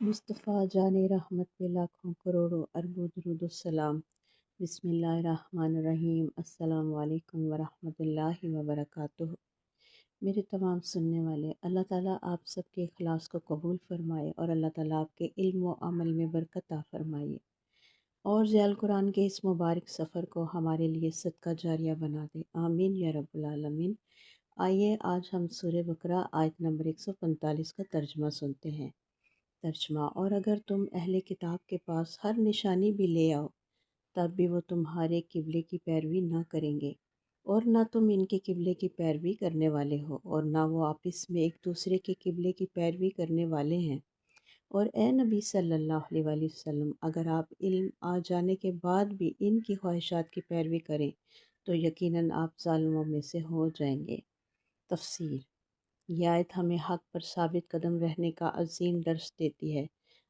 مصطفیٰ جان رحمت پہ لاکھوں کروڑوں اربوں درود السلام۔ بسم اللہ الرحمن الرحیم۔ السلام علیکم ورحمۃ اللہ وبرکاتہ۔ میرے تمام سننے والے، اللہ تعالیٰ آپ سب کے اخلاص کو قبول فرمائے اور اللہ تعالیٰ آپ کے علم و عمل میں برکت عطا فرمائے اور ضیاء القرآن کے اس مبارک سفر کو ہمارے لیے صدقہ جاریہ بنا دے، آمین یا رب العالمین۔ آئیے آج ہم سورہ بقرہ آیت نمبر 145 کا ترجمہ سنتے ہیں۔ ترجمہ: اور اگر تم اہل کتاب کے پاس ہر نشانی بھی لے آؤ تب بھی وہ تمہارے قبلے کی پیروی نہ کریں گے، اور نہ تم ان کے قبلے کی پیروی کرنے والے ہو، اور نہ وہ آپس میں ایک دوسرے کے قبلے کی پیروی کرنے والے ہیں۔ اور اے نبی صلی اللہ علیہ وآلہ وسلم، اگر آپ علم آ جانے کے بعد بھی ان کی خواہشات کی پیروی کریں تو یقیناً آپ ظالموں میں سے ہو جائیں گے۔ تفسیر: یہ آیت ہمیں حق پر ثابت قدم رہنے کا عظیم درس دیتی ہے۔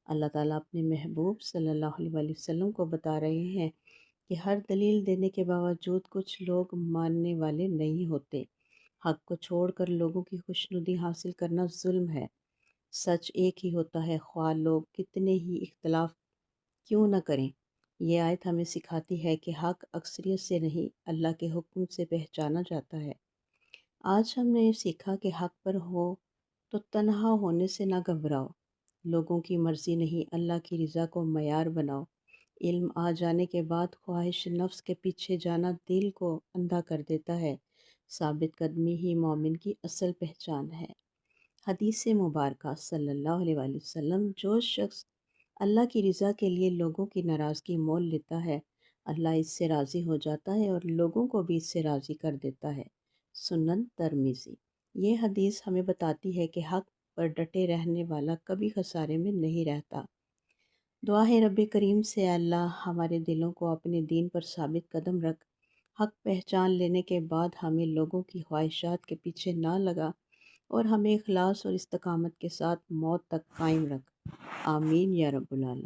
اللہ تعالیٰ اپنے محبوب صلی اللہ علیہ وآلہ وسلم کو بتا رہے ہیں کہ ہر دلیل دینے کے باوجود کچھ لوگ ماننے والے نہیں ہوتے۔ حق کو چھوڑ کر لوگوں کی خوشنودی حاصل کرنا ظلم ہے۔ سچ ایک ہی ہوتا ہے، خواہ لوگ کتنے ہی اختلاف کیوں نہ کریں۔ یہ آیت ہمیں سکھاتی ہے کہ حق اکثریت سے نہیں، اللہ کے حکم سے پہچانا جاتا ہے۔ آج ہم نے سیکھا کہ حق پر ہو تو تنہا ہونے سے نہ گھبراؤ، لوگوں کی مرضی نہیں اللہ کی رضا کو معیار بناؤ۔ علم آ جانے کے بعد خواہش نفس کے پیچھے جانا دل کو اندھا کر دیتا ہے۔ ثابت قدمی ہی مومن کی اصل پہچان ہے۔ حدیث مبارکہ صلی اللہ علیہ وآلہ وسلم: جو شخص اللہ کی رضا کے لیے لوگوں کی ناراضگی مول لیتا ہے، اللہ اس سے راضی ہو جاتا ہے اور لوگوں کو بھی اس سے راضی کر دیتا ہے۔ سنن ترمذی۔ یہ حدیث ہمیں بتاتی ہے کہ حق پر ڈٹے رہنے والا کبھی خسارے میں نہیں رہتا۔ دعا ہے رب کریم سے اللہ ہمارے دلوں کو اپنے دین پر ثابت قدم رکھ، حق پہچان لینے کے بعد ہمیں لوگوں کی خواہشات کے پیچھے نہ لگا اور ہمیں اخلاص اور استقامت کے ساتھ موت تک قائم رکھ، آمین یا رب العالمین۔